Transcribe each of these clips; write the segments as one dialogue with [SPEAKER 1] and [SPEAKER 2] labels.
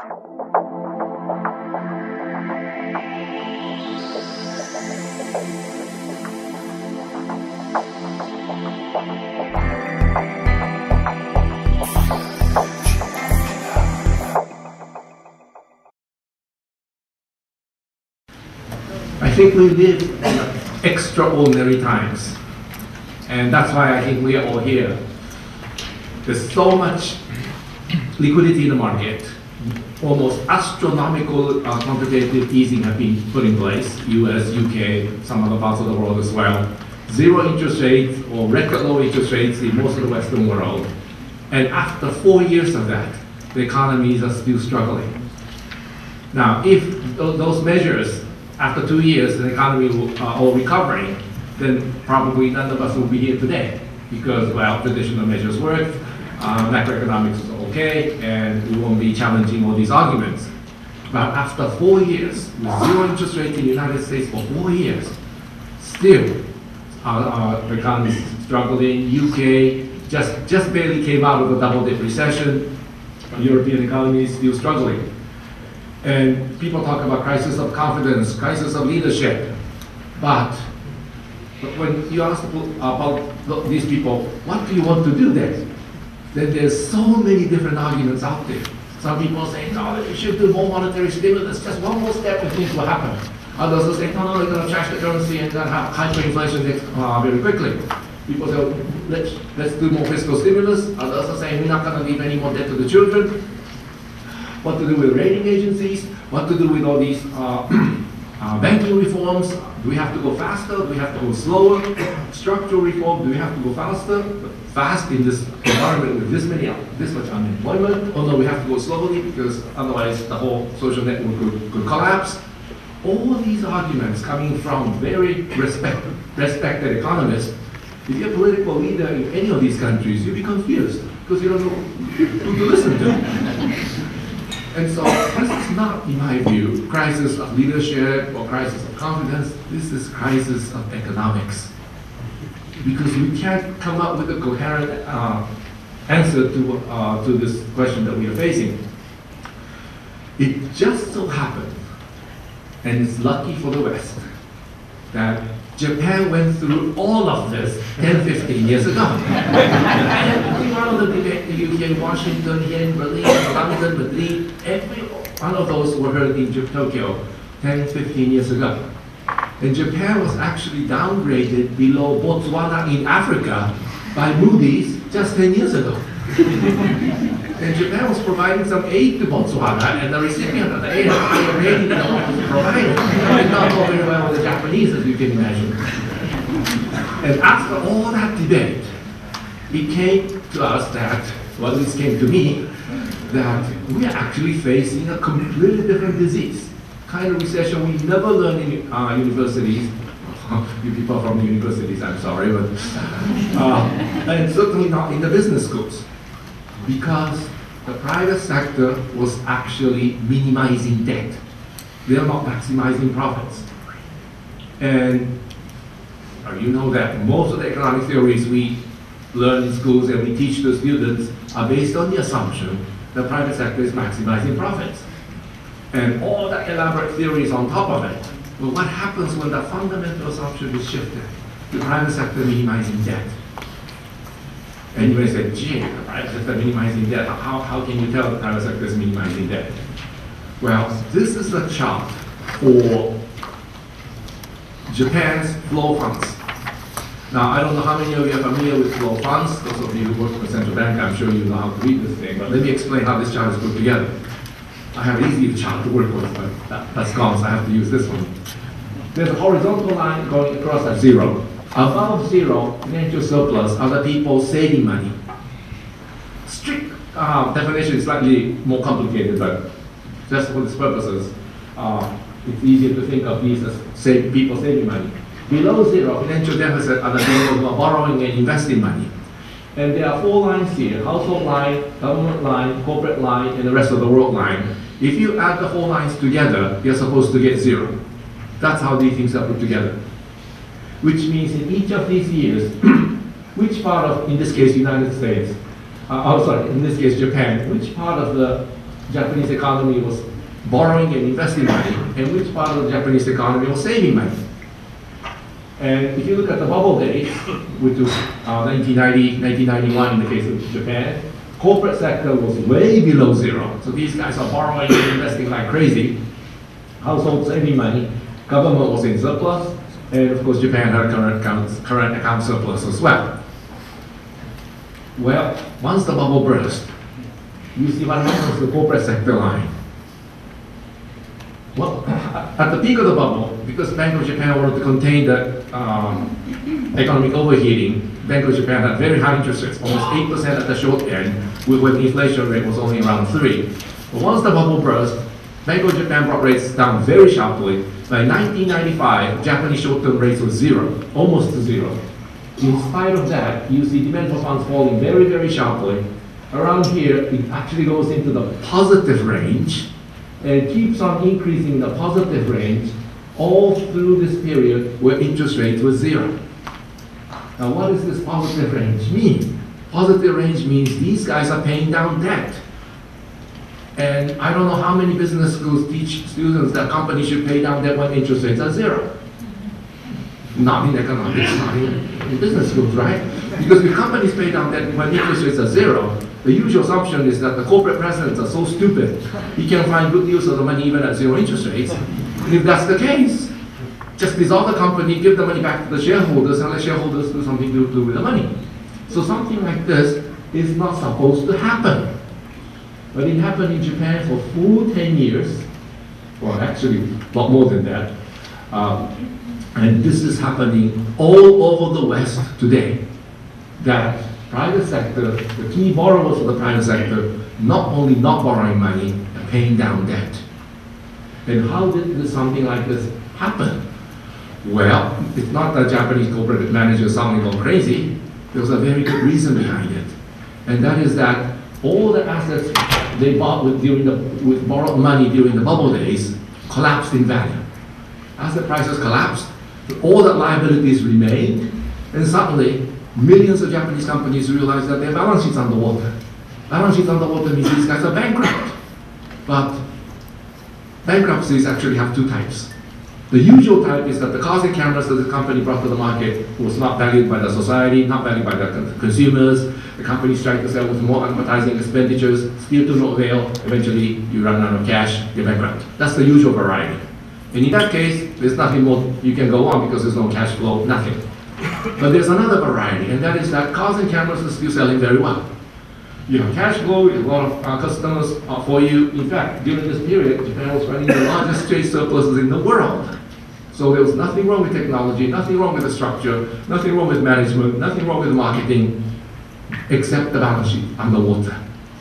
[SPEAKER 1] I think we live in extraordinary times, and that's why I think we are all here. There's so much liquidity in the market. Almost astronomical quantitative easing have been put in place, US, UK, some other parts of the world as well. Zero interest rates or record low interest rates in most of the Western world. And after 4 years of that, the economies are still struggling. Now, if those measures, after 2 years, the economy are all recovering, then probably none of us will be here today because, well, traditional measures worked, macroeconomics is okay, and we won't be challenging all these arguments. But after 4 years, with zero interest rate in the United States for 4 years, still the economy is struggling. UK just barely came out of the double-dip recession. European economy is still struggling. And people talk about crisis of confidence, crisis of leadership. But when you ask about these people, what do you want to do then? Then there's so many different arguments out there. Some people say, no, you should do more monetary stimulus, just one more step and things will happen. Others will say, no, you're going to trash the currency and then have hyperinflation very quickly. People say, let's do more fiscal stimulus. Others are saying, we're not going to leave any more debt to the children. What to do with rating agencies, what to do with all these banking reforms. Do we have to go faster? Do we have to go slower? Structural reform, do we have to go faster? Fast in this environment with this much unemployment? Or no, we have to go slowly because otherwise the whole social network could collapse. All these arguments coming from very respected economists. If you're a political leader in any of these countries, you'll be confused because you don't know who to listen to. And so this is not, in my view, crisis of leadership or crisis of confidence. This is crisis of economics. Because we can't come up with a coherent answer to this question that we are facing. It just so happened, and it's lucky for the West, that Japan went through all of this 10, 15 years ago. Every one of the debates here in Washington, here in Berlin, London, Madrid, every one of those were heard in Tokyo 10, 15 years ago. And Japan was actually downgraded below Botswana in Africa by Moody's just 10 years ago. And Japan was providing some aid to Botswana, and the recipient of the aid had higher rating than what was provided. It did not go very well with the Japanese, as you can imagine. And after all that debate, it came to us that, well, this came to me, that we are actually facing a completely different disease. Kind of recession we never learned in universities. You people from the universities, I'm sorry, but and certainly not in the business schools, because the private sector was actually minimizing debt. They are not maximizing profits. And you know that most of the economic theories we learn in schools and we teach to students are based on the assumption the private sector is maximizing profits. And all the elaborate theories on top of it. But what happens when the fundamental assumption is shifted? The private sector minimizing debt. And you may say, gee, the private sector minimizing debt, how can you tell the private sector is minimizing debt? Well, this is a chart for Japan's flow funds. Now, I don't know how many of you are familiar with flow funds. Those of you who work for the central bank, I'm sure you know how to read this thing, but let me explain how this chart is put together. I have an easy chart to work with, but that's gone, so I have to use this one. There's a horizontal line going across at zero. Above zero, financial surplus are the people saving money. Strict definition is slightly more complicated, but just for these purposes, it's easier to think of these as people saving money. Below zero, financial deficit are the people who are borrowing and investing money. And there are 4 lines here: household line, government line, corporate line, and the rest of the world line. If you add the 4 lines together, you're supposed to get 0. That's how these things are put together. Which means in each of these years, which part of, in this case, United States, in this case, Japan, which part of the Japanese economy was borrowing and investing money, and which part of the Japanese economy was saving money. And if you look at the bubble days, which was 1990, 1991 in the case of Japan, corporate sector was way below zero. So these guys are borrowing and investing like crazy. Households saving money, government was in surplus, and of course Japan had current account surplus as well. Well, once the bubble burst, you see what happens to the corporate sector line. Well, at the peak of the bubble, because Bank of Japan wanted to contain the economic overheating, Bank of Japan had very high interest rates, almost 8% at the short end, when the inflation rate was only around 3. But once the bubble burst, Bank of Japan brought rates down very sharply. By 1995, Japanese short-term rates were zero, almost to zero. In spite of that, you see demand for funds falling very, very sharply. Around here, it actually goes into the positive range, and keeps on increasing the positive range all through this period where interest rates were zero. Now, what does this positive range mean? Positive range means these guys are paying down debt. And I don't know how many business schools teach students that companies should pay down debt when interest rates are zero. Not in economics, not in business schools, right? Because if companies pay down debt when interest rates are zero, the usual assumption is that the corporate presidents are so stupid, he can find good use of the money even at zero interest rates. And if that's the case, just dissolve the company, give the money back to the shareholders, and let shareholders do something to do with the money. So something like this is not supposed to happen. But it happened in Japan for full 10 years, well actually a lot more than that. And this is happening all over the West today. That private sector, the key borrowers of the private sector, not only not borrowing money, and paying down debt. And how did something like this happen? Well, it's not that Japanese corporate managers suddenly go crazy. There was a very good reason behind it. And that is that all the assets they bought with borrowed money during the bubble days collapsed in value. As the prices collapsed, all the liabilities remained, and suddenly millions of Japanese companies realized that their balance sheet's underwater. Balance sheet's underwater means these guys are bankrupt. But bankruptcies actually have two types. The usual type is that the cars and cameras that the company brought to the market was not valued by the society, not valued by the consumers. The company's trying to sell with more advertising expenditures, still to no avail. Eventually, you run out of cash, you're bankrupt. That's the usual variety. And in that case, there's nothing more you can go on because there's no cash flow, nothing. But there's another variety, and that is that cars and cameras are still selling very well. You have cash flow, you have a lot of customers for you. In fact, during this period, Japan was running the largest trade surpluses in the world. So there was nothing wrong with technology, nothing wrong with the structure, nothing wrong with management, nothing wrong with marketing, except the balance sheet underwater,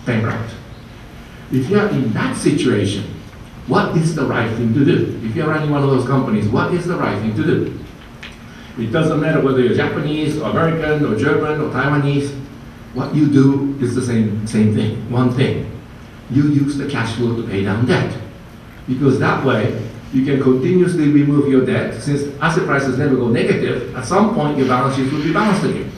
[SPEAKER 1] bankrupt. If you're in that situation, what is the right thing to do? If you're running one of those companies, what is the right thing to do? It doesn't matter whether you're Japanese, or American, or German, or Taiwanese. What you do is the same thing, one thing. You use the cash flow to pay down debt. Because that way, you can continuously remove your debt. Since asset prices never go negative, at some point your balance sheet will be balanced again.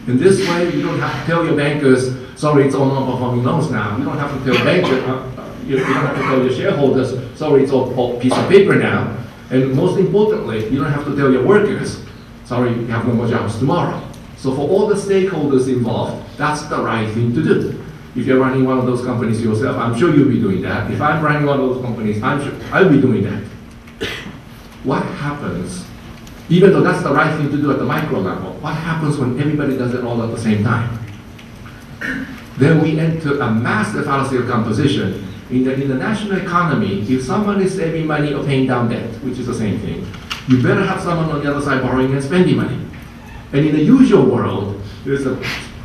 [SPEAKER 1] In this way, you don't have to tell your bankers, sorry, it's all non-performing loans now. You don't have to tell you don't have to tell your shareholders, sorry, it's all piece of paper now. And most importantly, you don't have to tell your workers, sorry, you have no more jobs tomorrow. So for all the stakeholders involved, that's the right thing to do. If you're running one of those companies yourself, I'm sure you'll be doing that. If I'm running one of those companies, I'm sure I'll be doing that. What happens, even though that's the right thing to do at the micro level, what happens when everybody does it all at the same time? Then we enter a massive fallacy of composition. In the national economy, if someone is saving money or paying down debt, which is the same thing, you better have someone on the other side borrowing and spending money. And in the usual world, there's a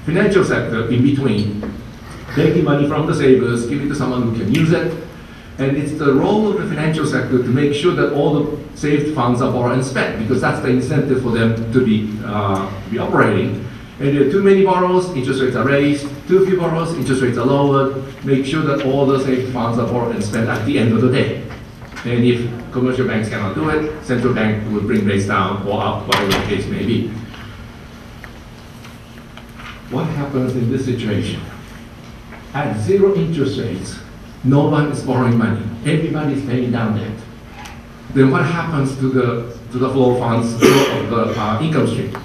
[SPEAKER 1] financial sector in between, taking money from the savers, giving it to someone who can use it. And it's the role of the financial sector to make sure that all the saved funds are borrowed and spent, because that's the incentive for them to be operating. And there are too many borrowers, interest rates are raised. Too few borrowers, interest rates are lowered. Make sure that all the saved funds are borrowed and spent at the end of the day. And if commercial banks cannot do it, central bank will bring rates down or up, whatever the case may be. What happens in this situation? At zero interest rates, No one is borrowing money. Everybody is paying down debt. Then what happens to the flow of funds, flow of the income stream?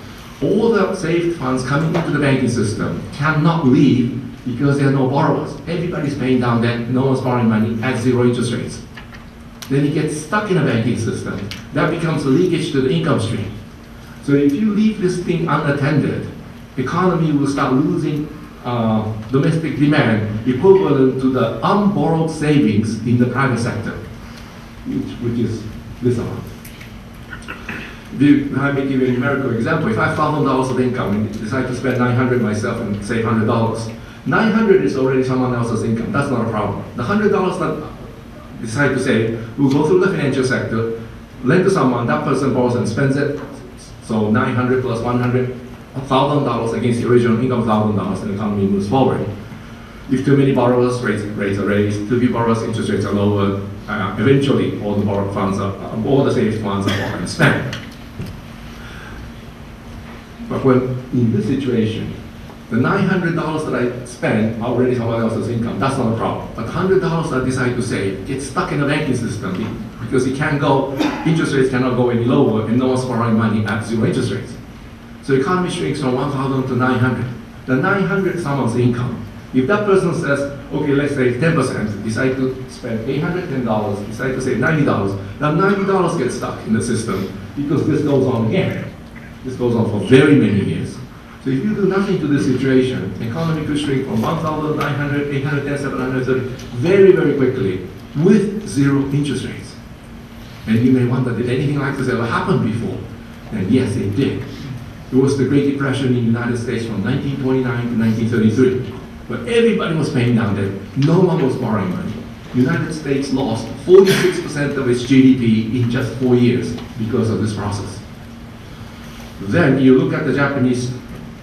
[SPEAKER 1] All the saved funds coming into the banking system cannot leave because there are no borrowers. Everybody's paying down debt, no one's borrowing money at zero interest rates. Then it gets stuck in a banking system. That becomes a leakage to the income stream. So if you leave this thing unattended, economy will start losing domestic demand equivalent to the unborrowed savings in the private sector, which is this amount. Let me give you a numerical example. If I have $1,000 of income and decide to spend $900 myself and save $100, $900 is already someone else's income. That's not a problem. The $100 that decide to save will go through the financial sector, lend to someone, that person borrows and spends it. So 900 plus 100, $1,000 against the original income of $1,000, and the economy moves forward. If too many borrowers, rates are raised. Too few borrowers, interest rates are lowered. Eventually, all the borrowed funds all the saved funds are borrowed and spent. But when in this situation, the $900 that I spend are already someone else's income. That's not a problem. But $100 I decide to save gets stuck in the banking system because it can't go. Interest rates cannot go any lower, and no one's borrowing money at zero interest rates. So economy shrinks from 1,000 to 900. The 900 is someone's income. If that person says, okay, let's say 10%, decide to spend $810, decide to save $90, that $90 gets stuck in the system because this goes on again. This goes on for very many years. So if you do nothing to this situation, the economy could shrink from 1,900, 810, 730 very, very quickly with zero interest rates. And you may wonder, did anything like this ever happen before? And yes, it did. It was the Great Depression in the United States from 1929 to 1933. But everybody was paying down debt. No one was borrowing money. The United States lost 46% of its GDP in just 4 years because of this process. Then you look at the Japanese,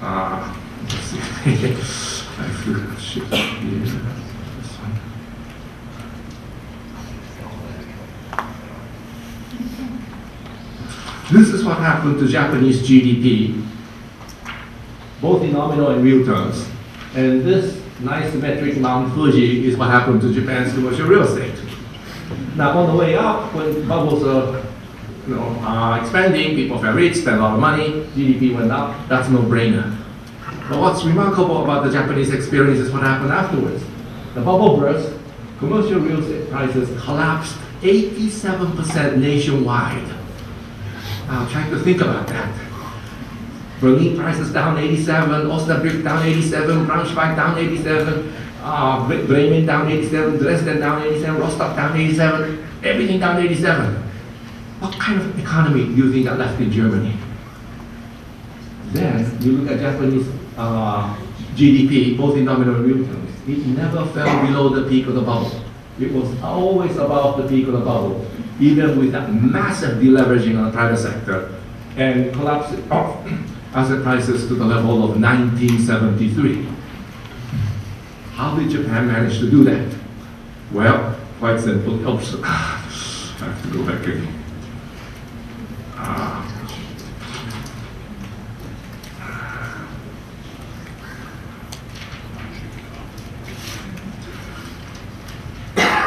[SPEAKER 1] let's see. I forgot, shit. This is what happened to Japanese GDP, both in nominal and real terms. And this nice symmetric Mount Fuji is what happened to Japan's commercial real estate. Now, on the way up, when bubbles are expanding, people felt rich, spent a lot of money, GDP went up, that's no brainer. But what's remarkable about the Japanese experience is what happened afterwards. The bubble burst, commercial real estate prices collapsed 87% nationwide. Now, try to think about that. Berlin prices down 87, Osnabrück down 87, Braunschweig down 87, Bremen down 87, Dresden down 87, Rostock down 87, everything down 87. What kind of economy do you think that left in Germany? Then you look at Japanese GDP, both in nominal and real terms. It never fell below the peak of the bubble. It was always above the peak of the bubble, even with that massive deleveraging on the private sector, and collapsed asset prices to the level of 1973. How did Japan manage to do that? Well, quite simple. Oops. I have to go back again.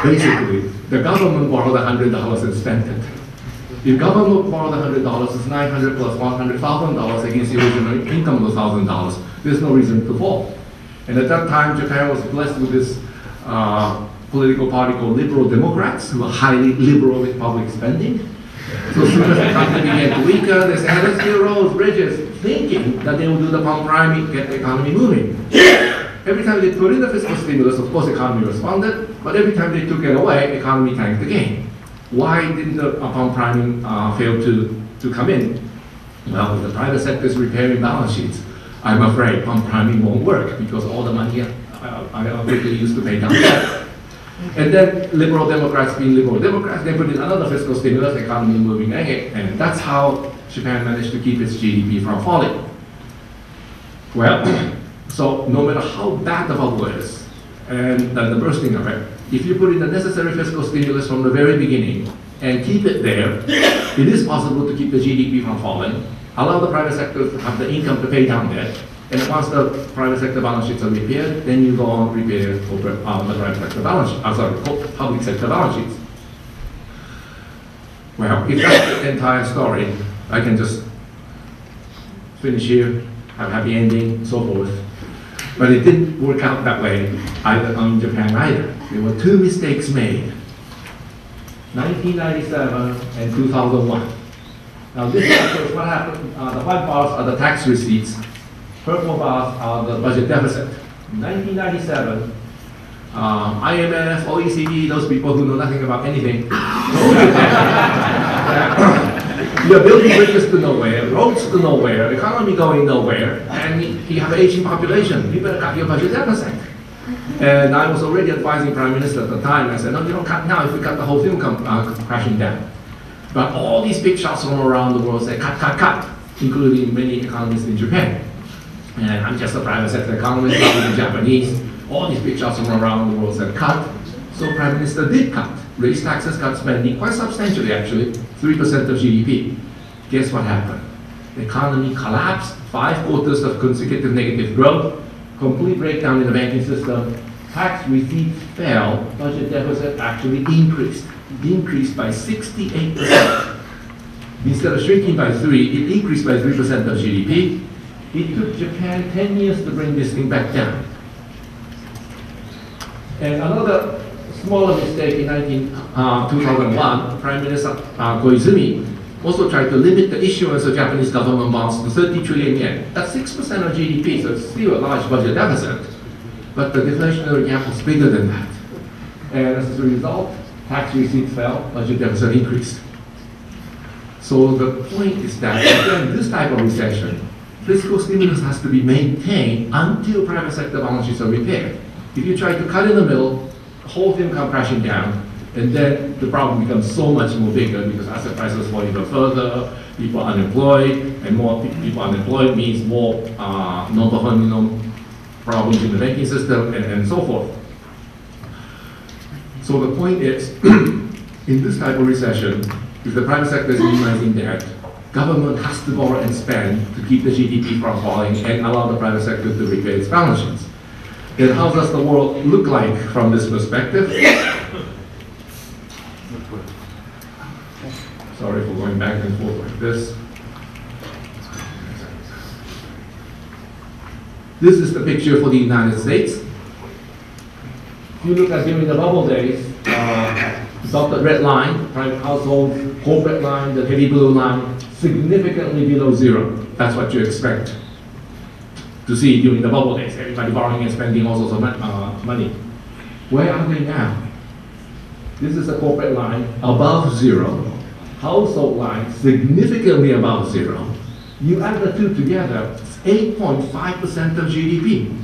[SPEAKER 1] Basically, the government borrowed $100 and spent it. If government borrowed $100, it's 900 plus $100,000 against the original income of $1,000. There's no reason to fall. And at that time, Japan was blessed with this political party called Liberal Democrats, who were highly liberal with public spending. So as soon as the country began to weaken, they said, let's build roads, bridges, thinking that they will do the pump priming, get the economy moving. Every time they put in the fiscal stimulus, of course, the economy responded, but every time they took it away, the economy tanked again. Why didn't the pump priming fail to come in? Well, if the private sector is repairing balance sheets, I'm afraid pump priming won't work because all the money I quickly used to pay down debt. And then liberal Democrats being liberal Democrats, they put in another fiscal stimulus, the economy moving again, and that's how Japan managed to keep its GDP from falling. Well, so no matter how bad the bubble is, and then the bursting of it, if you put in the necessary fiscal stimulus from the very beginning and keep it there, it is possible to keep the GDP from falling, allow the private sector to have the income to pay down debt, And once the private sector balance sheets are repaired, then you go on repair corporate, the private sector balance sheet, public sector balance sheets. Well, if that's the entire story, I can just finish here, have a happy ending, so forth. But it didn't work out that way either in Japan either. There were two mistakes made, 1997 and 2001. Now this is what happened. The white bars are the tax receipts, purple bars are the budget deficit. In 1997, IMF, OECD, those people who know nothing about anything, you're building bridges to nowhere, roads to nowhere, economy going nowhere, and you have an aging population. You better cut your budget deficit. And I was already advising Prime Minister at the time. I said, no, you don't cut now. If you cut, the whole thing come crashing down. But all these big shots from around the world say, cut, cut, cut, including many economists in Japan. And I'm just a private sector economist, not the Japanese. All these big shots from around the world said, cut. So Prime Minister did cut. Raise taxes, cut spending, quite substantially actually, 3% of GDP. Guess what happened? The economy collapsed, 5 quarters of consecutive negative growth, complete breakdown in the banking system, tax receipts fell, budget deficit actually increased by 68%. Instead of shrinking by 3, it increased by 3% of GDP. It took Japan 10 years to bring this thing back down. And another smaller mistake in 2001, Prime Minister Koizumi also tried to limit the issuance of Japanese government bonds to 30 trillion yen. That's 6% of GDP, so it's still a large budget deficit. But the deflationary gap was bigger than that. And as a result, tax receipts fell, budget deficit increased. So the point is that in this type of recession, fiscal stimulus has to be maintained until private sector balance sheets are repaired. If you try to cut in the middle, the whole thing comes crashing down, and then the problem becomes so much more bigger because asset prices fall even further, people are unemployed, and more people unemployed means more non-performing problems in the banking system, and so forth. So the point is, in this type of recession, if the private sector is minimizing debt, government has to borrow and spend to keep the GDP from falling and allow the private sector to repay its balance sheets. Then how does the world look like from this perspective? Sorry for going back and forth like this. This is the picture for the United States. If you look at during the bubble days, dotted red line, private household, corporate line, the heavy blue line, significantly below zero. That's what you expect to see during the bubble days. Everybody borrowing and spending all sorts of money. Where are they now? This is a corporate line above zero. Household line significantly above zero. You add the two together, it's 8.5% of GDP.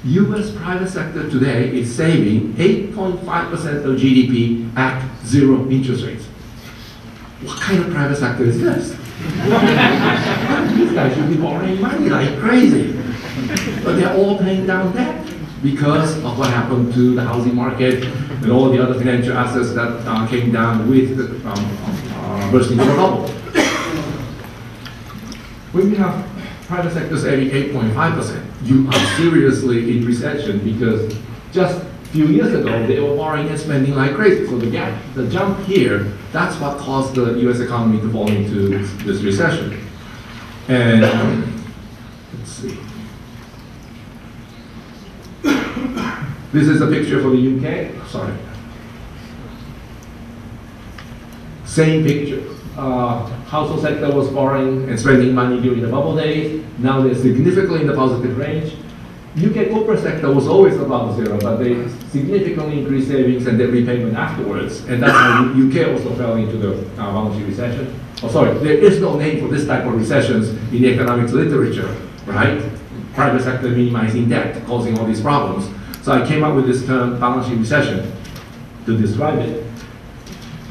[SPEAKER 1] US private sector today is saving 8.5% of GDP at zero interest rates. What kind of private sector is this? These guys should be borrowing money like crazy. But they're all paying down debt because of what happened to the housing market and all the other financial assets that came down with the bursting of the bubble. When you have private sector saving 8.5%, you are seriously in recession because just a few years ago, they were borrowing and spending like crazy. So the gap, the jump here, that's what caused the US economy to fall into this recession. And let's see. This is a picture for the UK. Sorry. Same picture. Household sector was borrowing and spending money during the bubble days. Now they're significantly in the positive range. UK corporate sector was always above zero, but they significantly increased savings and debt repayment afterwards. And that's how UK also fell into the balance sheet recession. Oh, sorry, there is no name for this type of recessions in the economics literature, right? Private sector minimizing debt, causing all these problems. So I came up with this term, balance sheet recession, to describe it.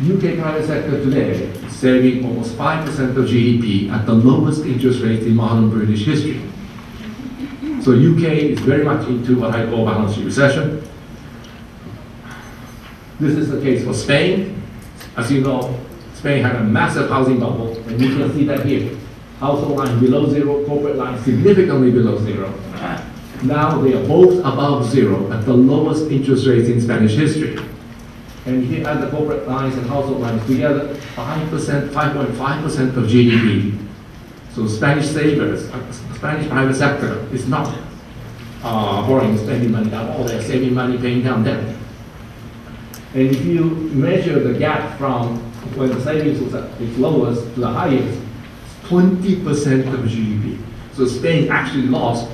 [SPEAKER 1] UK private sector today is saving almost 5% of GDP at the lowest interest rate in modern British history. So UK is very much into what I call balance sheet recession. This is the case for Spain. As you know, Spain had a massive housing bubble, and you can see that here. Household line below zero, corporate line significantly below zero. Now they are both above zero at the lowest interest rates in Spanish history. And if you add the corporate lines and household lines together, 5%, 5.5% of GDP. So Spanish savers, Spanish private sector is not borrowing, spending money at all. They're saving money, paying down debt. And if you measure the gap from when the savings was at its lowest to the highest, it's 20% of GDP. So Spain actually lost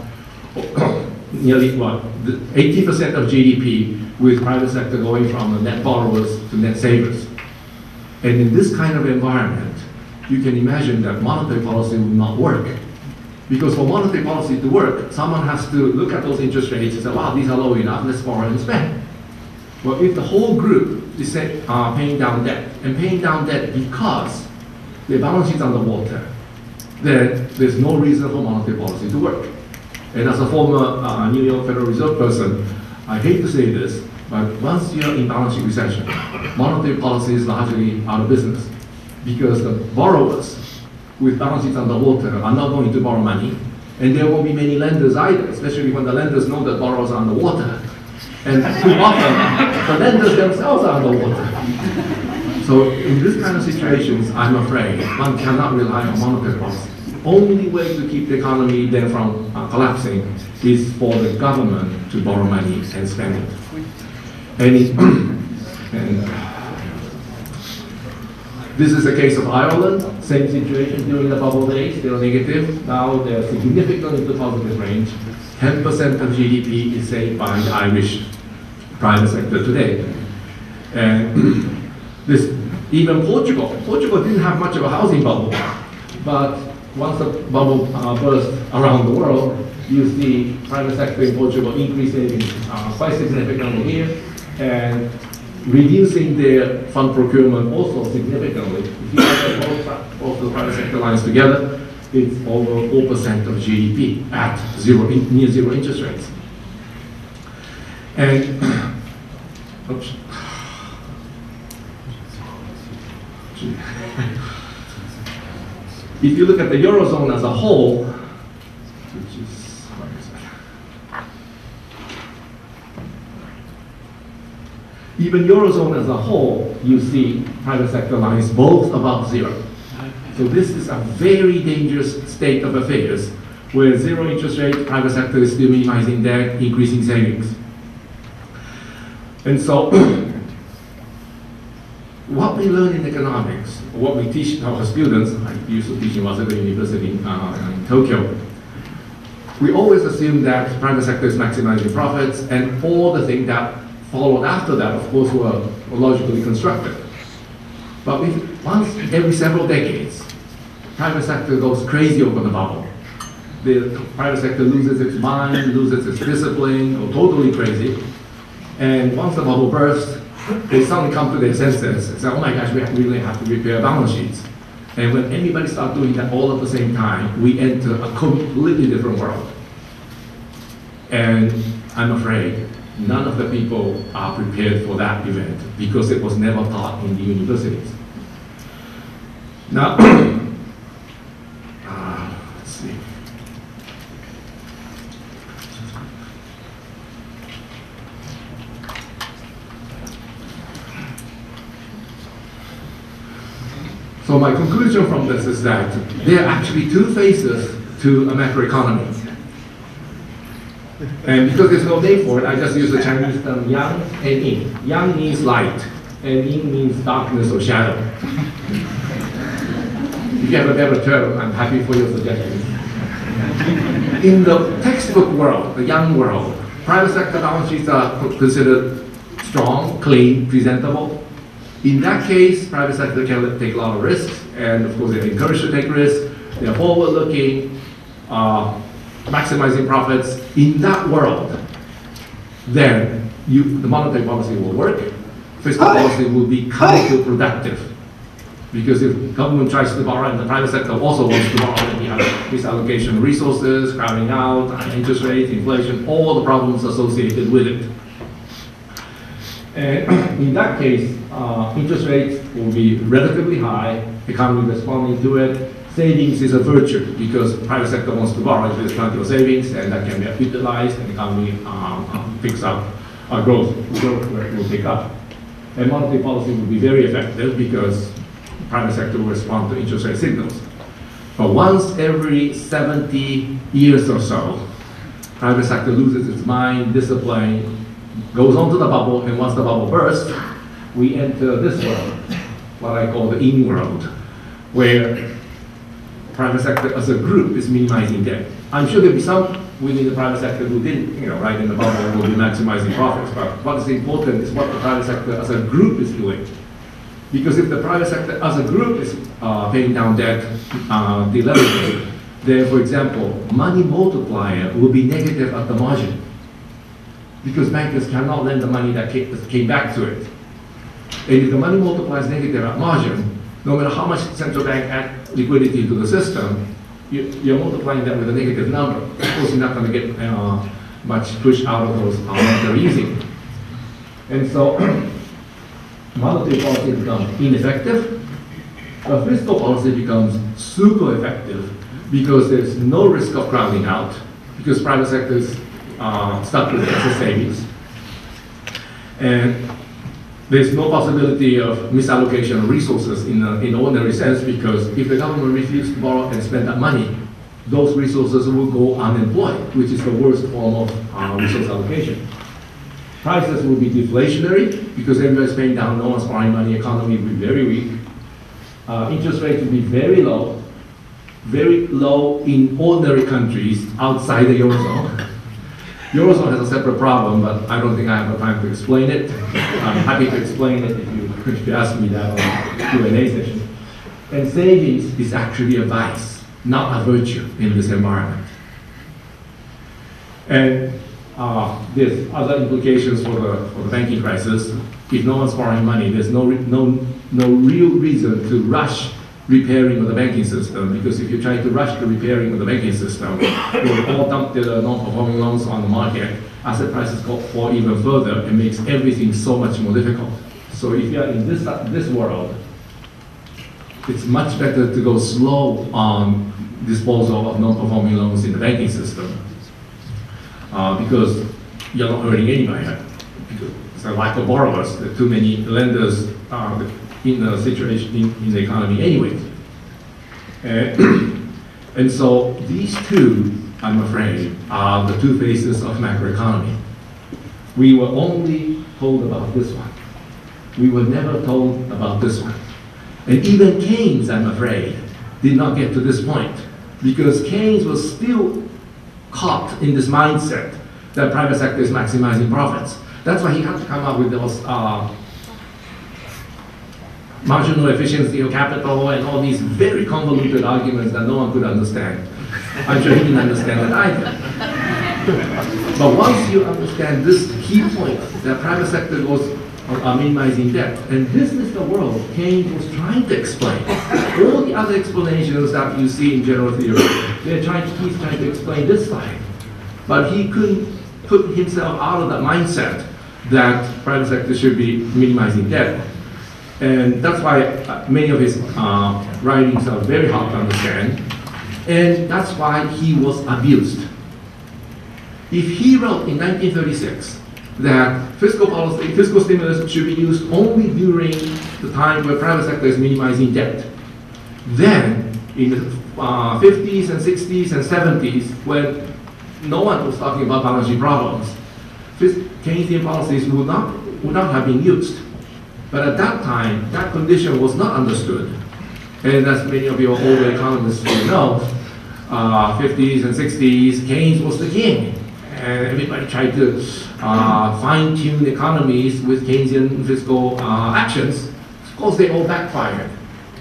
[SPEAKER 1] nearly 80% of GDP with private sector going from net borrowers to net savers. And in this kind of environment, you can imagine that monetary policy will not work. Because for monetary policy to work, someone has to look at those interest rates and say, wow, these are low enough, let's borrow and spend. Well, if the whole group is paying down debt, and paying down debt because their balance sheet's underwater, then there's no reason for monetary policy to work. And as a former New York Federal Reserve person, I hate to say this, but once you're in balance sheet recession, monetary policy is largely out of business. Because the borrowers with balance sheets underwater are not going to borrow money, and there won't be many lenders either, especially when the lenders know that borrowers are underwater. And too often, the lenders themselves are underwater. So in this kind of situations, I'm afraid one cannot rely on monetary policy. The only way to keep the economy then from collapsing is for the government to borrow money and spend it. This is the case of Ireland, same situation during the bubble days, they were negative. Now they're significantly in the positive range. 10% of GDP is saved by the Irish private sector today. And even Portugal didn't have much of a housing bubble, but once the bubble burst around the world, you see private sector in Portugal increasing quite significantly here, and reducing their fund procurement also significantly. If you look at both the private sector lines together, it's over 4% of GDP at near zero interest rates. And oops. If you look at the Eurozone as a whole, which is, even Eurozone as a whole, you see private sector lines both above zero. So this is a very dangerous state of affairs, where zero interest rate, private sector is still minimizing debt, increasing savings. And so, what we learn in economics, what we teach our students, I used to teach in Waseda University in Tokyo, we always assume that private sector is maximizing profits, and all the things that followed after that, of course, were logically constructed. But once every several decades, private sector goes crazy over the bubble. The private sector loses its mind, loses its discipline, or totally crazy. And once the bubble bursts, they suddenly come to their senses and say, oh my gosh, we really have to repair balance sheets. And when anybody starts doing that all at the same time, we enter a completely different world. And I'm afraid none of the people are prepared for that event because it was never taught in the universities. Now, let's see. So my conclusion from this is that there are actually two phases to a macroeconomy. And because there's no name for it, I just use the Chinese term yang and yin. Yang means light, and yin means darkness or shadow. If you have a better term, I'm happy for your suggestions. In the textbook world, the yang world, private sector balance sheets are considered strong, clean, presentable. In that case, private sector can take a lot of risks, and of course they're encouraged to take risks. They're forward-looking, maximizing profits. In that world, then the monetary policy will work. Fiscal policy will be counterproductive. Because if the government tries to borrow and the private sector also wants to borrow, then you have misallocation of resources, crowding out, interest rates, inflation, all the problems associated with it. And in that case, interest rates will be relatively high, economy responding to it, savings is a virtue because private sector wants to borrow if there's plenty of savings, and that can be utilized, and the economy picks up, growth will pick up. And monetary policy will be very effective because private sector will respond to interest rate signals. But once every 70 years or so, private sector loses its mind, discipline, goes on to the bubble, and once the bubble bursts, we enter this world, what I call the in world, where private sector as a group is minimizing debt. I'm sure there'll be some within the private sector who didn't, right in the bubble, will be maximizing profits. But what is important is what the private sector as a group is doing. Because if the private sector as a group is paying down debt, deleveraging, then, for example, money multiplier will be negative at the margin. Because bankers cannot lend the money that came back to it. And if the money multiplier is negative at margin, no matter how much central bank add liquidity to the system, you're multiplying that with a negative number. Of course, you're not going to get much push out of those monetary easing. And so, monetary policy becomes ineffective, but fiscal policy becomes super effective because there's no risk of crowding out, because private sector is stuck with excess savings. And there's no possibility of misallocation of resources in ordinary sense, because if the government refuses to borrow and spend that money, those resources will go unemployed, which is the worst form of resource allocation. Prices will be deflationary because everybody's paying down, no one's borrowing money, economy will be very weak. Interest rates will be very low in ordinary countries outside the Eurozone. Eurozone has a separate problem, but I don't think I have the time to explain it. I'm happy to explain it if you ask me that on the Q&A session. And savings is actually a vice, not a virtue in this environment. And there's other implications for the banking crisis. If no one's borrowing money, there's no real reason to rush repairing of the banking system, because if you try to rush the repairing of the banking system, you'll all dump the non-performing loans on the market, asset prices fall even further, and makes everything so much more difficult. So if you're in this world, it's much better to go slow on disposal of non-performing loans in the banking system, because you're not hurting anybody. Because it's a lack of borrowers, there are too many lenders in the situation in the economy anyway. And so these two, I'm afraid, are the two faces of macroeconomy. We were only told about this one. We were never told about this one. And even Keynes, I'm afraid, did not get to this point, because Keynes was still caught in this mindset that private sector is maximizing profits. That's why he had to come up with those marginal efficiency of capital and all these very convoluted arguments that no one could understand. I'm sure he didn't understand it either. But once you understand this key point, that private sector was minimizing debt, and this is the world Keynes was trying to explain. All the other explanations that you see in general theory, he's trying to explain this side. But he couldn't put himself out of that mindset that private sector should be minimizing debt. And that's why many of his writings are very hard to understand. And that's why he was abused. If he wrote in 1936 that fiscal policy, fiscal stimulus should be used only during the time where private sector is minimizing debt, then in the 50s and 60s and 70s, when no one was talking about balance sheet problems, Keynesian policies would not have been used. But at that time, that condition was not understood. And as many of your older economists will know, 50s and 60s, Keynes was the king. And everybody tried to fine-tune economies with Keynesian fiscal actions. Of course, they all backfired.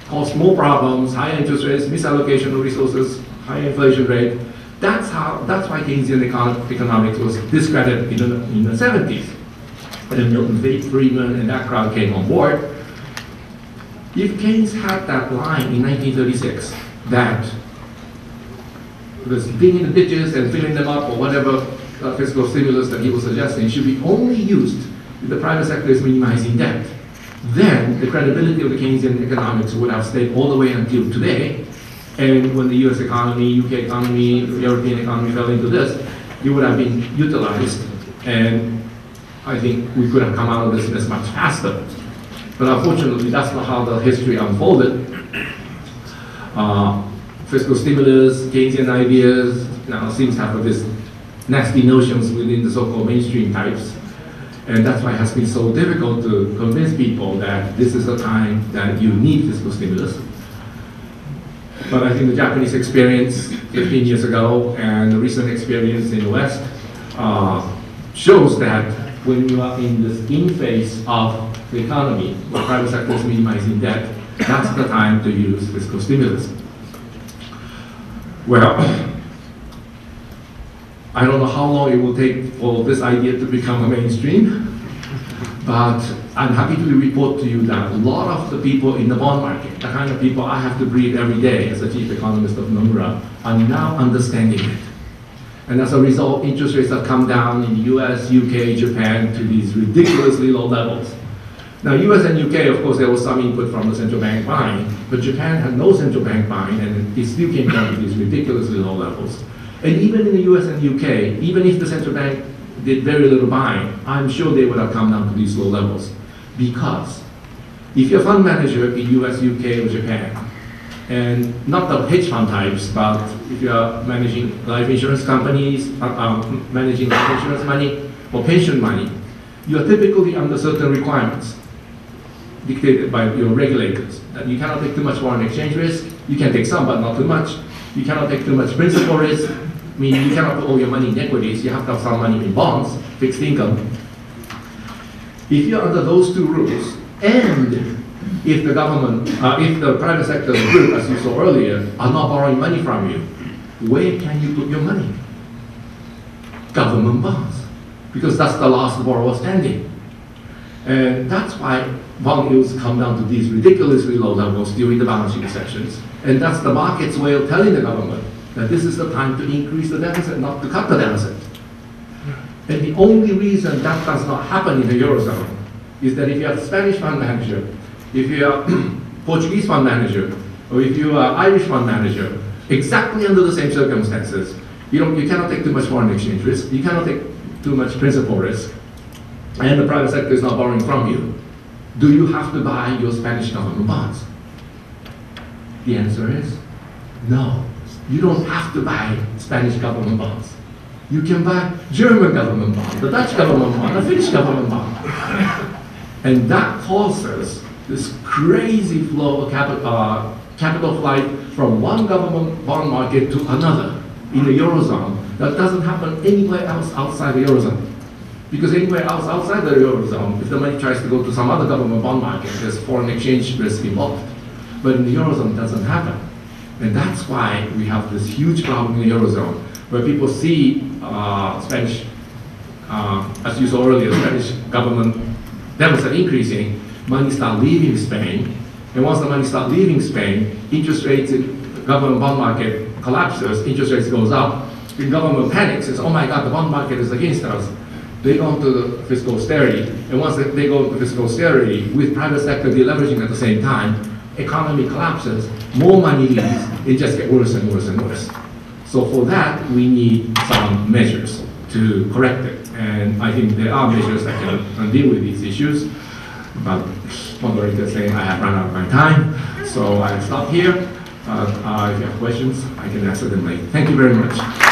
[SPEAKER 1] Caused more problems, higher interest rates, misallocation of resources, higher inflation rate. That's why Keynesian economics was discredited in the 70s. And Milton Friedman and that crowd came on board. If Keynes had that line in 1936, that was digging the ditches and filling them up, or whatever fiscal stimulus that he was suggesting, should be only used if the private sector is minimizing debt, then the credibility of the Keynesian economics would have stayed all the way until today, And when the US economy, UK economy, European economy fell into this, it would have been utilized, and I think we could have come out of this much faster. But unfortunately, that's not how the history unfolded. Fiscal stimulus, Keynesian ideas, now seems to have this nasty notions within the so-called mainstream types. And that's why it has been so difficult to convince people that this is the time that you need fiscal stimulus. But I think the Japanese experience 15 years ago and the recent experience in the West shows that when you are in this in phase of the economy, the private sector is minimizing debt, that's the time to use fiscal stimulus. Well, I don't know how long it will take for this idea to become a mainstream, but I'm happy to report to you that a lot of the people in the bond market, the kind of people I have to brief every day as the chief economist of Nomura, are now understanding it. And as a result, interest rates have come down in the US, UK, Japan to these ridiculously low levels. Now, US and UK, of course, there was some input from the central bank buying, but Japan had no central bank buying, and it still came down to these ridiculously low levels. And even in the US and UK, even if the central bank did very little buying, I'm sure they would have come down to these low levels. Because if you're a fund manager in US, UK, or Japan, and not the hedge fund types, but if you're managing life insurance companies, managing life insurance money, or pension money, you are typically under certain requirements dictated by your regulators. That you cannot take too much foreign exchange risk, you can take some, but not too much. You cannot take too much principal risk, meaning you cannot put all your money in equities, you have to have some money in bonds, fixed income. If you're under those two rules, and if the government, if the private sector group, as you saw earlier, are not borrowing money from you, where can you put your money? Government bonds, because that's the last borrower standing. And that's why bond yields come down to these ridiculously low levels during the balance sheet sessions. And that's the market's way of telling the government that this is the time to increase the deficit, not to cut the deficit. And the only reason that does not happen in the Eurozone is that if you're a Spanish fund manager, if you're a Portuguese fund manager, or if you're an Irish fund manager, exactly under the same circumstances, you cannot take too much foreign exchange risk, you cannot take too much principal risk, and the private sector is not borrowing from you. Do you have to buy your Spanish government bonds? The answer is no. You don't have to buy Spanish government bonds. You can buy German government bond, the Dutch government bond, the Finnish government bond. And that causes this crazy flow of capital flight from one government bond market to another in the Eurozone that doesn't happen anywhere else outside the Eurozone. Because anywhere else outside the Eurozone, if the money tries to go to some other government bond market, there's foreign exchange risk involved. But in the Eurozone, it doesn't happen. And that's why we have this huge problem in the Eurozone, where people see Spanish, as you saw earlier, Spanish government deficit increasing, money start leaving Spain, and once the money start leaving Spain, interest rates in the government bond market collapses, interest rates goes up, the government panics, says, oh my God, the bond market is against us. They go into fiscal austerity, and once they go into fiscal austerity, with private sector deleveraging at the same time, economy collapses, more money leaves, it just gets worse and worse and worse. So for that, we need some measures to correct it. And I think there are measures that can deal with these issues. But moderator is saying I have run out of my time, so I'll stop here. If you have questions, I can answer them later. Thank you very much.